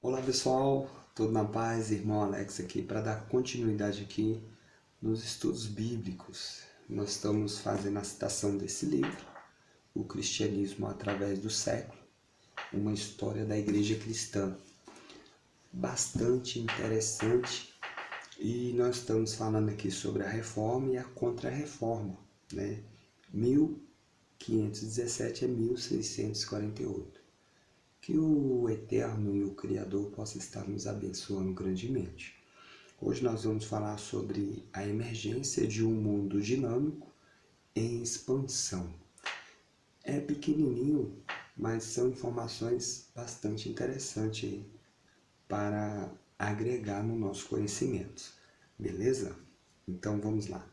Olá pessoal, tudo na paz? Irmão Alex aqui para dar continuidade aqui nos estudos bíblicos. Nós estamos fazendo a citação desse livro, O Cristianismo através do Século, uma história da igreja cristã. Bastante interessante, e nós estamos falando aqui sobre a reforma e a contra-reforma, né? 1517 a 1648. Que o Eterno e o Criador possa estar nos abençoando grandemente. Hoje nós vamos falar sobre a emergência de um mundo dinâmico em expansão. É pequenininho, mas são informações bastante interessantes aí para agregar no nosso conhecimento. Beleza? Então vamos lá.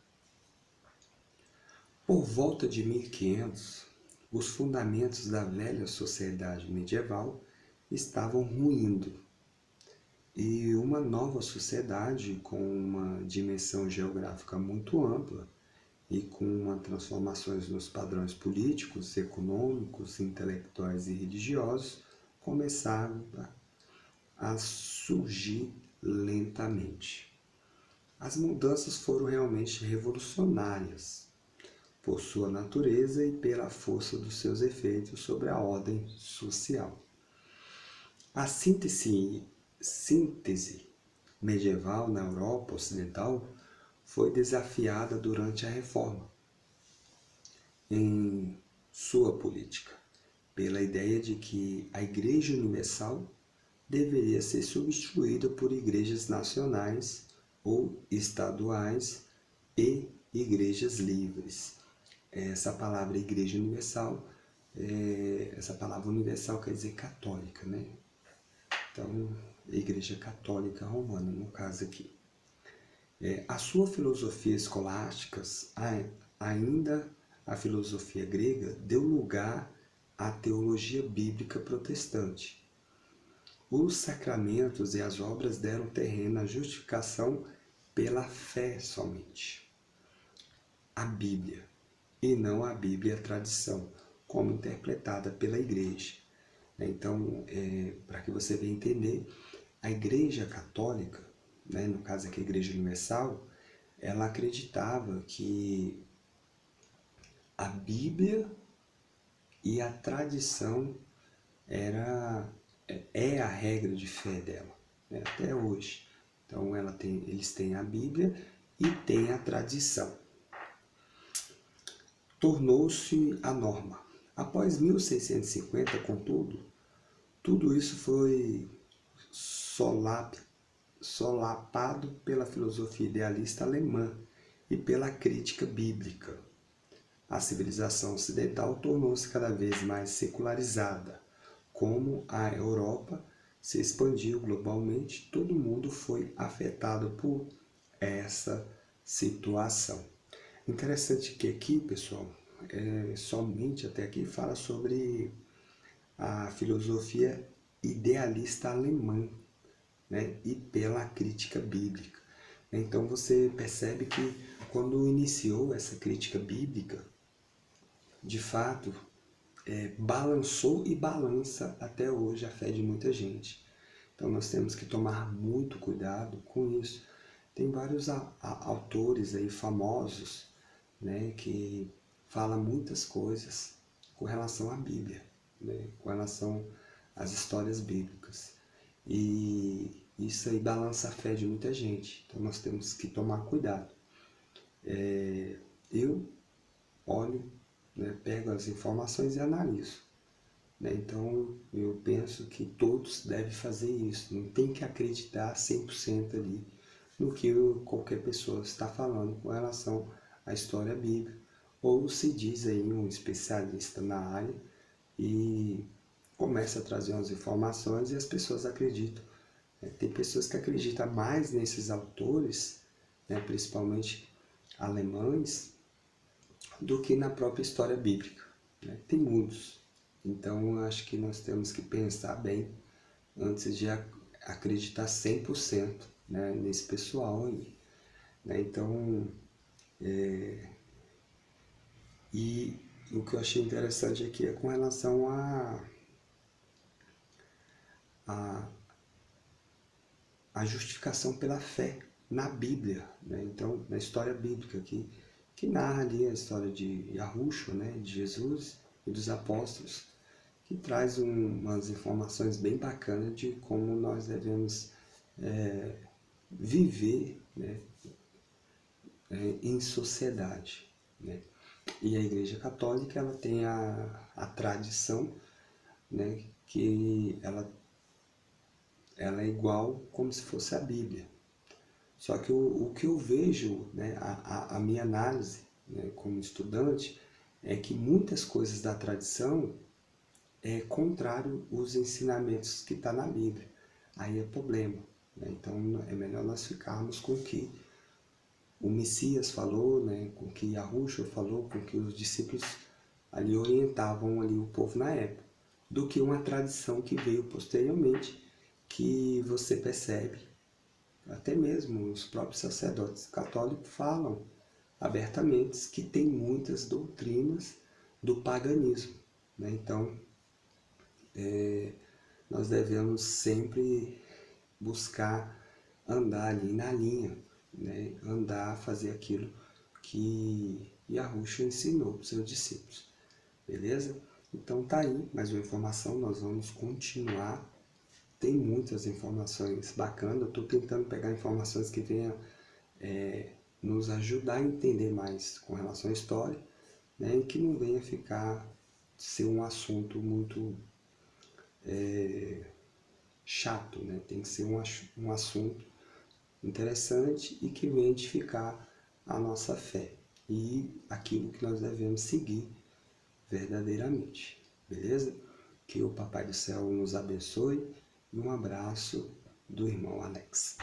Por volta de 1500, os fundamentos da velha sociedade medieval estavam ruindo e uma nova sociedade com uma dimensão geográfica muito ampla e com transformações nos padrões políticos, econômicos, intelectuais e religiosos começava a surgir lentamente. As mudanças foram realmente revolucionárias por sua natureza e pela força dos seus efeitos sobre a ordem social. A síntese medieval na Europa Ocidental foi desafiada durante a Reforma em sua política, pela ideia de que a Igreja Universal deveria ser substituída por igrejas nacionais ou estaduais e igrejas livres. Essa palavra Igreja Universal, essa palavra universal quer dizer católica, né? Então, Igreja Católica Romana, no caso aqui. A sua filosofia escolástica, ainda a filosofia grega, deu lugar à teologia bíblica protestante. Os sacramentos e as obras deram terreno à justificação pela fé somente. A Bíblia, e não a Bíblia a tradição, como interpretada pela igreja. Então, para que você venha entender, a Igreja Católica, né, no caso aqui a Igreja Universal, ela acreditava que a Bíblia e a tradição é a regra de fé dela, né, até hoje. Então eles têm a Bíblia e têm a tradição. Tornou-se a norma. Após 1650, contudo, tudo isso foi solapado pela filosofia idealista alemã e pela crítica bíblica. A civilização ocidental tornou-se cada vez mais secularizada. Como a Europa se expandiu globalmente, todo mundo foi afetado por essa situação. Interessante que aqui, pessoal, somente até aqui fala sobre a filosofia idealista alemã, né, e pela crítica bíblica. Então você percebe que quando iniciou essa crítica bíblica, de fato, balançou e balança até hoje a fé de muita gente. Então nós temos que tomar muito cuidado com isso. Tem vários autores aí famosos, né, que falam muitas coisas com relação à Bíblia, né, com relação às histórias bíblicas. E isso aí balança a fé de muita gente. Então nós temos que tomar cuidado. Eu olho, né, pego as informações e analiso. Né? Então eu penso que todos devem fazer isso. Não tem que acreditar 100% ali no que qualquer pessoa está falando com relação à história bíblica. Ou se diz aí um especialista na área e começa a trazer umas informações e as pessoas acreditam. Tem pessoas que acreditam mais nesses autores, né, principalmente alemães, do que na própria história bíblica. Né? Tem muitos. Então, eu acho que nós temos que pensar bem antes de acreditar 100%, né, nesse pessoal aí. Né? Então, e o que eu achei interessante aqui é com relação a a justificação pela fé na Bíblia, né? Então, na história bíblica, que narra ali a história de Yahushua, né? De Jesus e dos apóstolos, que traz umas informações bem bacanas de como nós devemos viver, né? Em sociedade, né? E a Igreja Católica, ela tem a tradição, né? Que ela é igual como se fosse a Bíblia. Só que o que eu vejo, né, a minha análise, né, como estudante, é que muitas coisas da tradição é contrário aos ensinamentos que está na Bíblia. Aí é problema, né? Então é melhor nós ficarmos com o que o Messias falou, né, com o que Yahushua falou, com o que os discípulos ali orientavam ali o povo na época, do que uma tradição que veio posteriormente, que você percebe, até mesmo os próprios sacerdotes católicos falam abertamente que tem muitas doutrinas do paganismo, né? Então, nós devemos sempre buscar andar ali na linha, né? Andar, fazer aquilo que Yahushua ensinou para os seus discípulos, beleza? Então tá aí mais uma informação, nós vamos continuar. Tem muitas informações bacanas, eu estou tentando pegar informações que venham nos ajudar a entender mais com relação à história, né? E que não venha ser um assunto muito chato, né? Tem que ser um assunto interessante e que venha edificar a nossa fé e aquilo que nós devemos seguir verdadeiramente, beleza? Que o Papai do Céu nos abençoe e um abraço do irmão Alex.